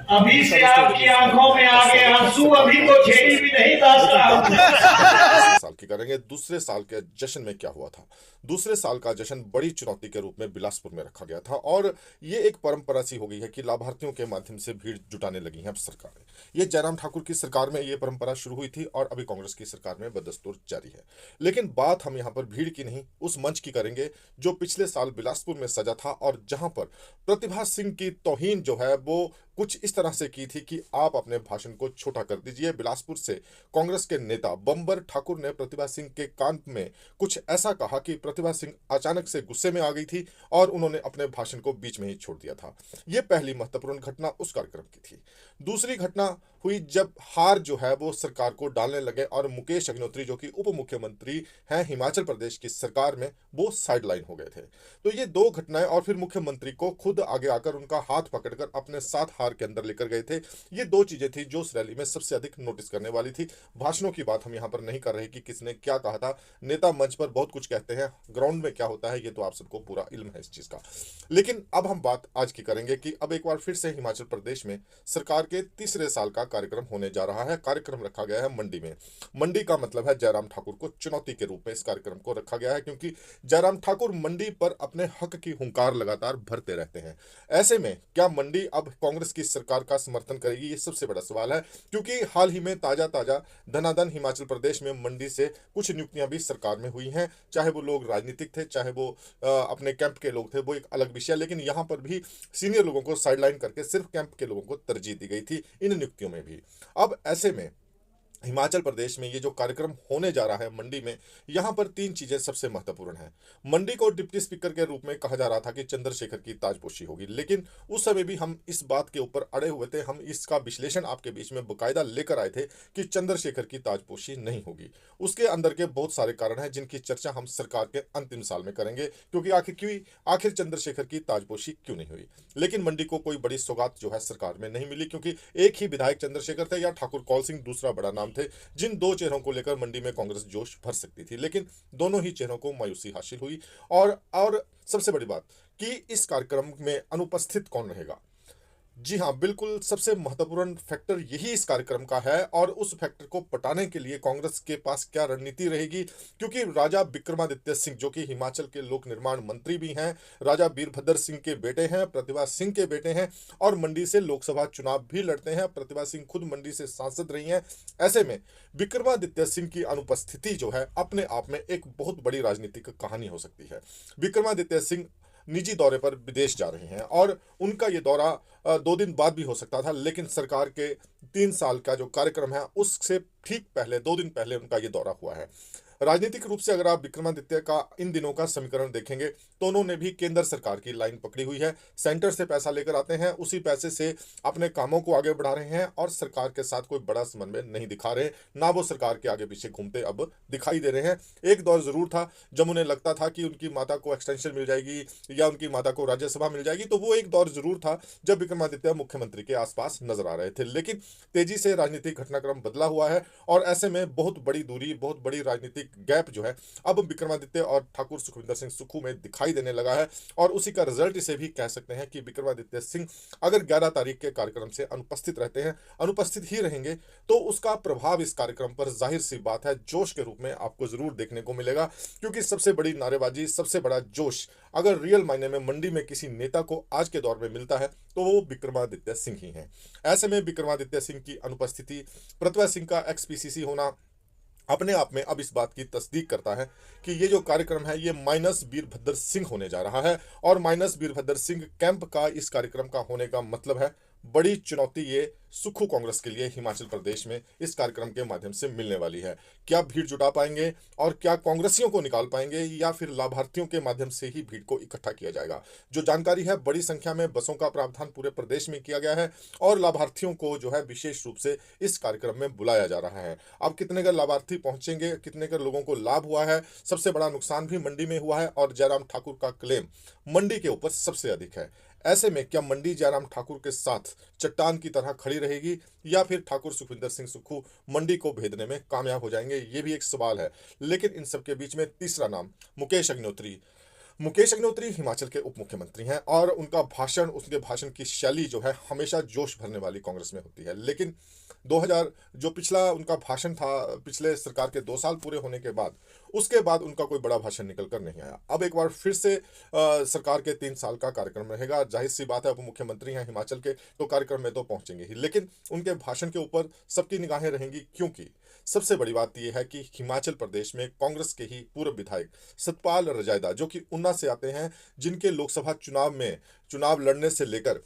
अभी से आपकी आंखों में आ गए आंसू, अभी तो छेड़ी भी नहीं दास्ता। दूसरे साल की करेंगे। दूसरे साल के जश्न में क्या हुआ था? दूसरे साल का जश्न बड़ी चुनौती के रूप में बिलासपुर में रखा गया था और ये एक परंपरा सी हो गई है कि लाभार्थियों के माध्यम से भीड़ जुटाने लगी हैं अब सरकारें। ये जयराम ठाकुर की सरकार में ये परंपरा शुरू हुई थी और अभी कांग्रेस की सरकार में बदस्तूर जारी है। लेकिन बात हम यहाँ पर भीड़ की नहीं, उस मंच की करेंगे जो पिछले साल बिलासपुर में सजा था और जहां पर प्रतिभा सिंह की तौहीन जो है वो कुछ इस तरह से की थी कि आप अपने भाषण को छोटा कर दीजिए। बिलासपुर से कांग्रेस के नेता बंबर ठाकुर ने प्रतिभा सिंह के कान में कुछ ऐसा कहा कि प्रतिभा सिंह अचानक से गुस्से में आ गई थी और उन्होंने अपने भाषण को बीच में ही छोड़ दिया था। यह पहली महत्वपूर्ण घटना उस कार्यक्रम की थी। दूसरी घटना हुई जब हार जो है वो सरकार को डालने लगे और मुकेश अग्निहोत्री जो कि उप मुख्यमंत्री हैं हिमाचल प्रदेश की सरकार में, वो साइडलाइन हो गए थे। तो ये दो घटनाएं और फिर मुख्यमंत्री को खुद आगे आकर उनका हाथ पकड़कर अपने साथ हार के अंदर लेकर गए थे। ये दो चीजें थी जो उस रैली में सबसे अधिक नोटिस करने वाली थी। भाषणों की बात हम यहाँ पर नहीं कर रहे कि किसने क्या कहा था। नेता मंच पर बहुत कुछ कहते हैं, ग्राउंड में क्या होता है ये तो आप सबको पूरा इल्म है इस चीज का। लेकिन अब हम बात आज की करेंगे कि अब एक बार फिर से हिमाचल प्रदेश में सरकार के तीसरे साल का कार्यक्रम होने जा रहा है। कार्यक्रम रखा गया है मंडी में। मंडी का मतलब है जयराम ठाकुर को चुनौती के रूप में इस कार्यक्रम को रखा गया है, क्योंकि जयराम ठाकुर मंडी पर अपने हक की हुंकार लगातार भरते रहते हैं। ऐसे में क्या मंडी अब कांग्रेस की सरकार का समर्थन करेगी, ये सबसे बड़ा सवाल है। क्योंकि हाल ही में ताजा ताजा धनाधन हिमाचल प्रदेश में मंडी से कुछ नियुक्तियां भी सरकार में हुई हैं। चाहे वो लोग राजनीतिक थे, चाहे वो अपने कैंप के लोग थे, वो एक अलग विषय। लेकिन यहां पर भी सीनियर लोगों को साइडलाइन करके सिर्फ कैंप के लोगों को तरजीह दी गई थी इन नियुक्तियों में भी। अब ऐसे में हिमाचल प्रदेश में ये जो कार्यक्रम होने जा रहा है मंडी में, यहां पर तीन चीजें सबसे महत्वपूर्ण हैं। मंडी को डिप्टी स्पीकर के रूप में कहा जा रहा था कि चंद्रशेखर की ताजपोशी होगी, लेकिन उस समय भी हम इस बात के ऊपर अड़े हुए थे, हम इसका विश्लेषण आपके बीच में बकायदा लेकर आए थे कि चंद्रशेखर की ताजपोशी नहीं होगी। उसके अंदर के बहुत सारे कारण हैं जिनकी चर्चा हम सरकार के अंतिम साल में करेंगे, क्योंकि आखिर चंद्रशेखर की ताजपोशी क्यों नहीं हुई। लेकिन मंडी को कोई बड़ी सौगात जो है सरकार में नहीं मिली, क्योंकि एक ही विधायक चंद्रशेखर थे या ठाकुर कौल सिंह दूसरा बड़ा नाम थे, जिन दो चेहरों को लेकर मंडी में कांग्रेस जोश भर सकती थी। लेकिन दोनों ही चेहरों को मायूसी हासिल हुई। और सबसे बड़ी बात कि इस कार्यक्रम में अनुपस्थित कौन रहेगा। जी हाँ, बिल्कुल सबसे महत्वपूर्ण फैक्टर यही इस कार्यक्रम का है और उस फैक्टर को पटाने के लिए कांग्रेस के पास क्या रणनीति रहेगी। क्योंकि राजा विक्रमादित्य सिंह जो कि हिमाचल के लोक निर्माण मंत्री भी हैं, राजा वीरभद्र सिंह के बेटे हैं, प्रतिभा सिंह के बेटे हैं और मंडी से लोकसभा चुनाव भी लड़ते हैं। प्रतिभा सिंह खुद मंडी से सांसद रही हैं। ऐसे में विक्रमादित्य सिंह की अनुपस्थिति जो है अपने आप में एक बहुत बड़ी राजनीतिक कहानी हो सकती है। विक्रमादित्य सिंह निजी दौरे पर विदेश जा रहे हैं और उनका ये दौरा 2 दिन बाद भी हो सकता था, लेकिन सरकार के 3 साल का जो कार्यक्रम है उससे ठीक पहले 2 दिन पहले उनका ये दौरा हुआ है। राजनीतिक रूप से अगर आप विक्रमादित्य का इन दिनों का समीकरण देखेंगे तो उन्होंने भी केंद्र सरकार की लाइन पकड़ी हुई है। सेंटर से पैसा लेकर आते हैं, उसी पैसे से अपने कामों को आगे बढ़ा रहे हैं और सरकार के साथ कोई बड़ा समन्वय नहीं दिखा रहे, ना वो सरकार के आगे पीछे घूमते अब दिखाई दे रहे हैं। एक दौर जरूर था जब उन्हें लगता था कि उनकी माता को एक्सटेंशन मिल जाएगी या उनकी माता को राज्यसभा मिल जाएगी, तो वो एक दौर जरूर था जब विक्रमादित्य मुख्यमंत्री के आसपास नजर आ रहे थे। लेकिन तेजी से राजनीतिक घटनाक्रम बदला हुआ है और ऐसे में बहुत बड़ी दूरी, बहुत बड़ी राजनीतिक गैप जो है अब विक्रमादित्य और ठाकुर सुखविंदर सिंह सुक्खू में दिखाई देने लगा है। और उसी का रिजल्ट इसे भी कह सकते हैं कि विक्रमादित्य सिंह अगर 11 तारीख के कार्यक्रम से अनुपस्थित रहते हैं, अनुपस्थित ही रहेंगे, तो उसका प्रभाव इस कार्यक्रम पर जाहिर सी बात है जोश के रूप में आपको जरूर देखने को मिलेगा। क्योंकि सबसे बड़ी नारेबाजी, सबसे बड़ा जोश अगर रियल मायने में मंडी में किसी नेता को आज के दौर में मिलता है तो वो विक्रमादित्य सिंह ही है। ऐसे में विक्रमादित्य सिंह की अनुपस्थिति, प्रतिभा सिंह का एक्सपीसीसी होना अपने आप में अब इस बात की तस्दीक करता है कि ये जो कार्यक्रम है ये माइनस वीरभद्र सिंह होने जा रहा है। और माइनस वीरभद्र सिंह कैंप का इस कार्यक्रम का होने का मतलब है बड़ी चुनौती ये सुक्खू कांग्रेस के लिए हिमाचल प्रदेश में इस कार्यक्रम के माध्यम से मिलने वाली है। क्या भीड़ जुटा पाएंगे और क्या कांग्रेसियों को निकाल पाएंगे या फिर लाभार्थियों के माध्यम से ही भीड़ को इकट्ठा किया जाएगा। जो जानकारी है, बड़ी संख्या में बसों का प्रावधान पूरे प्रदेश में किया गया है और लाभार्थियों को जो है विशेष रूप से इस कार्यक्रम में बुलाया जा रहा है। अब कितने का लाभार्थी पहुंचेंगे, कितने का लोगों को लाभ हुआ है, सबसे बड़ा नुकसान भी मंडी में हुआ है और जयराम ठाकुर का क्लेम मंडी के ऊपर सबसे अधिक है। ऐसे में क्या मंडी जयराम ठाकुर के साथ चट्टान की तरह खड़ी रहेगी या फिर ठाकुर सुखविंदर सिंह सुक्खू मंडी को भेदने में कामयाब हो जाएंगे, ये भी एक सवाल है। लेकिन इन सब के बीच में तीसरा नाम मुकेश अग्निहोत्री, मुकेश अग्निहोत्री हिमाचल के उप मुख्यमंत्री हैं और उनके भाषण की शैली जो है हमेशा जोश भरने वाली कांग्रेस में होती है। लेकिन 2000 जो पिछला उनका भाषण था, पिछले सरकार के 2 साल पूरे होने के बाद, उसके बाद उनका कोई बड़ा भाषण निकल कर नहीं आया। अब एक बार फिर से सरकार के 3 साल का कार्यक्रम रहेगा। जाहिर सी बात है, उप मुख्यमंत्री हैं हिमाचल के, तो कार्यक्रम में तो पहुंचेंगे ही, लेकिन उनके भाषण के ऊपर सबकी निगाहें रहेंगी, क्योंकि सबसे बड़ी बात यह है कि हिमाचल प्रदेश में कांग्रेस के ही पूर्व विधायक सतपाल रजायदा, जो कि ऊना से आते हैं, जिनके लोकसभा चुनाव लड़ने से लेकर,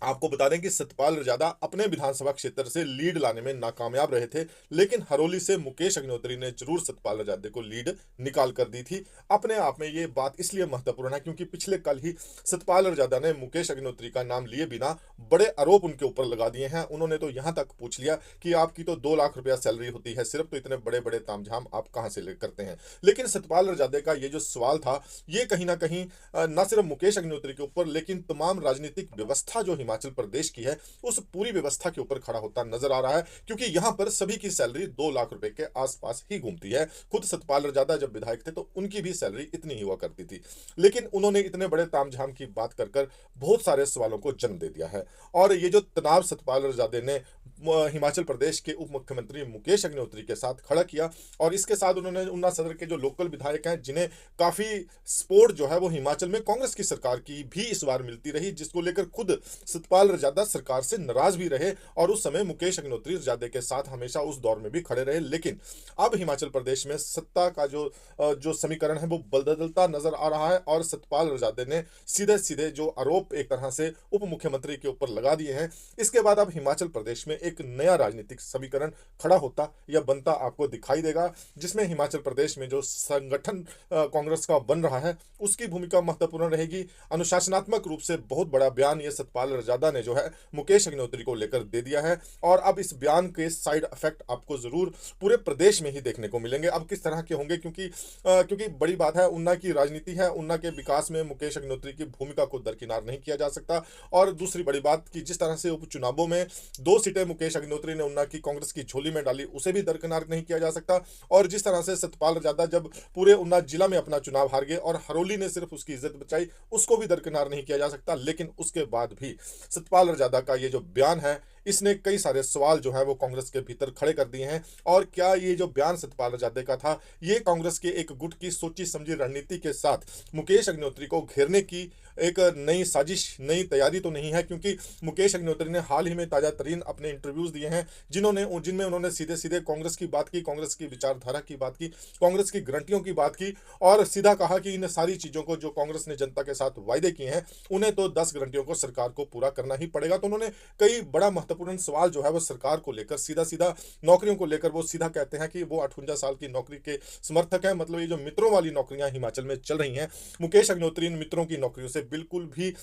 आपको बता दें कि सतपाल रजादा अपने विधानसभा क्षेत्र से लीड लाने में नाकामयाब रहे थे, लेकिन हरोली से मुकेश अग्निहोत्री ने जरूर सतपाल रजादे को लीड निकाल कर दी थी। अपने आप में ये बात इसलिए महत्वपूर्ण है क्योंकि पिछले कल ही सतपाल रजादा ने मुकेश अग्निहोत्री का नाम लिए बिना बड़े आरोप उनके ऊपर लगा दिए हैं। उन्होंने तो यहां तक पूछ लिया कि आपकी तो 2 लाख रुपया सैलरी होती है सिर्फ, तो इतने बड़े बड़े तामझाम आप कहां से करते हैं। लेकिन सतपाल रजादे का ये जो सवाल था, ये कहीं ना कहीं न सिर्फ मुकेश अग्निहोत्री के ऊपर, लेकिन तमाम राजनीतिक व्यवस्था जो हिमाचल प्रदेश की है, उस पूरी व्यवस्था के ऊपर खड़ा होता नजर आ रहा है, क्योंकि यहां पर सभी की सैलरी 2 लाख रुपए के आसपास ही घूमती है। खुद सतपाल रजादा जब विधायक थे तो उनकी भी सैलरी इतनी ही हुआ करती थी, लेकिन उन्होंने इतने बड़े तामझाम की बात कर बहुत सारे सवालों को जन्म दे दिया है। और ये जो तनाव सतपाल रजादे ने हिमाचल प्रदेश के उप मुख्यमंत्री मुकेश अग्निहोत्री के साथ खड़ा किया, और इसके साथ उन्होंने ऊना सदर के जो लोकल विधायक हैं, जिन्हें काफी सपोर्ट जो है वो हिमाचल में कांग्रेस की सरकार की भी इस बार मिलती रही, जिसको लेकर खुद सतपाल रजादा सरकार से नाराज भी रहे, और उस समय मुकेश अग्निहोत्री रजादे के साथ हमेशा उस दौर में भी खड़े रहे। लेकिन अब हिमाचल प्रदेश में सत्ता का जो समीकरण है वो बदलता नजर आ रहा है, और सतपाल रजादे ने सीधे सीधे जो आरोप एक तरह से उप मुख्यमंत्री के ऊपर लगा दिए हैं, इसके बाद अब हिमाचल प्रदेश में एक नया राजनीतिक समीकरण खड़ा होता या बनता आपको दिखाई देगा, जिसमें हिमाचल प्रदेश में जो संगठन कांग्रेस का बन रहा है उसकी भूमिका महत्वपूर्ण रहेगी। अनुशासनात्मक रूप से बहुत बड़ा बयान ये सतपाल रजादा ने जो है मुकेश अग्निहोत्री को लेकर दे दिया है, और अब इस बयान के साइड इफेक्ट आपको जरूर पूरे प्रदेश में ही देखने को मिलेंगे। अब किस तरह के होंगे, क्योंकि बड़ी बात है, ऊना की राजनीति है, ऊना के विकास में मुकेश अग्निहोत्री की भूमिका को दरकिनार नहीं किया जा सकता। और दूसरी बड़ी बात कि जिस तरह से उपचुनावों में 2 सीटें मुकेश अग्निहोत्री ने ऊना की कांग्रेस की झोली में डाली, उसे भी दरकिनार नहीं किया जा सकता। और जिस तरह से सतपाल रजादा जब पूरे ऊना जिला में अपना चुनाव हार गए और हरोली ने सिर्फ उसकी इज्जत बचाई, उसको भी दरकिनार नहीं किया जा सकता। लेकिन उसके बाद भी सतपाल रजादा का ये जो बयान है, इसने कई सारे सवाल जो है वो कांग्रेस के भीतर खड़े कर दिए हैं। और क्या ये जो बयान सतपाल रजादे का था, ये कांग्रेस के एक गुट की सोची समझी रणनीति के साथ मुकेश अग्निहोत्री को घेरने की एक नई साजिश, नई तैयारी तो नहीं है? क्योंकि मुकेश अग्निहोत्री ने हाल ही में ताजा तरीन अपने इंटरव्यूज दिए हैं, जिनमें उन्होंने सीधे सीधे कांग्रेस की बात की, कांग्रेस की विचारधारा की बात की, कांग्रेस की गारंटियों की बात की, और सीधा कहा कि इन सारी चीजों को जो कांग्रेस ने जनता के साथ वायदे किए हैं, उन्हें तो 10 गारंटियों को सरकार को पूरा करना ही पड़ेगा। तो उन्होंने कई बड़ा महत्वपूर्ण सवाल जो है वो सरकार को लेकर, सीधा सीधा नौकरियों को लेकर, वो सीधा कहते हैं कि वो 58 साल की नौकरी के समर्थक हैं। मतलब ये जो मित्रों वाली नौकरियां हिमाचल में चल रही हैं, मुकेश अग्निहोत्री इन मित्रों की नौकरियों से बिल्कुल भी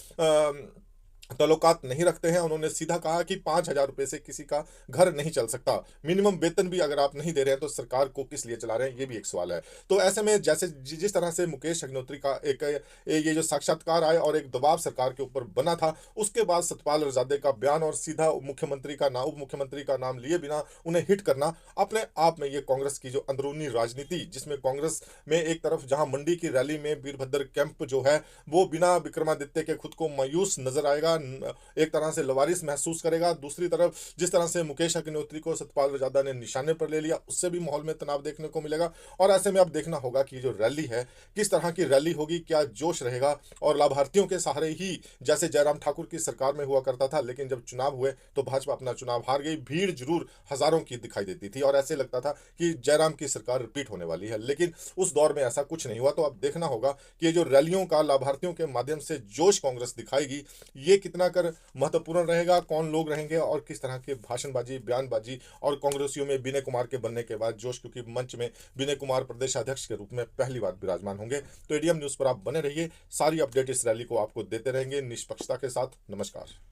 तल्लुकात नहीं रखते हैं। उन्होंने सीधा कहा कि 5,000 रुपए से किसी का घर नहीं चल सकता, मिनिमम वेतन भी अगर आप नहीं दे रहे हैं तो सरकार को किस लिए चला रहे हैं, ये भी एक सवाल है। तो ऐसे में जैसे जिस तरह से मुकेश अग्निहोत्री का ये जो साक्षात्कार आए और एक दबाव सरकार के ऊपर बना था, उसके बाद सतपाल रजादे का बयान और सीधा उप मुख्यमंत्री का नाम लिए बिना उन्हें हिट करना, अपने आप में ये कांग्रेस की जो अंदरूनी राजनीति, जिसमें कांग्रेस में एक तरफ जहां मंडी की रैली में वीरभद्र कैंप जो है वो बिना विक्रमादित्य के खुद को मायूस नजर आएगा, एक तरह से लवारिस महसूस करेगा। दूसरी तरफ जिस तरह से मुकेश अग्निहोत्री को सतपाल रजादा ने निशाने पर ले लिया, उससे भी माहौल में तनाव देखने को मिलेगा। और ऐसे में अब देखना होगा कि जो रैली है किस तरह की रैली होगी, क्या जोश रहेगा, और लाभार्थियों के सहारे ही, जैसे जयराम ठाकुर की सरकार में हुआ करता था, लेकिन जब चुनाव हुए तो भाजपा अपना चुनाव हार गई, भीड़ जरूर हजारों की दिखाई देती थी और ऐसे लगता था कि जयराम की सरकार रिपीट होने वाली है, लेकिन उस दौर में ऐसा कुछ नहीं हुआ। तो अब देखना होगा कि ये जो रैलियों का लाभार्थियों के माध्यम से जोश कांग्रेस दिखाएगी, ये कितना कर महत्वपूर्ण रहेगा, कौन लोग रहेंगे और किस तरह के भाषणबाजी, बयानबाजी, और कांग्रेसियों में विनय कुमार के बनने के बाद जोश, क्योंकि मंच में विनय कुमार प्रदेशाध्यक्ष के रूप में पहली बार विराजमान होंगे। तो एडीएम न्यूज पर आप बने रहिए, सारी अपडेट इस रैली को आपको देते रहेंगे निष्पक्षता के साथ। नमस्कार।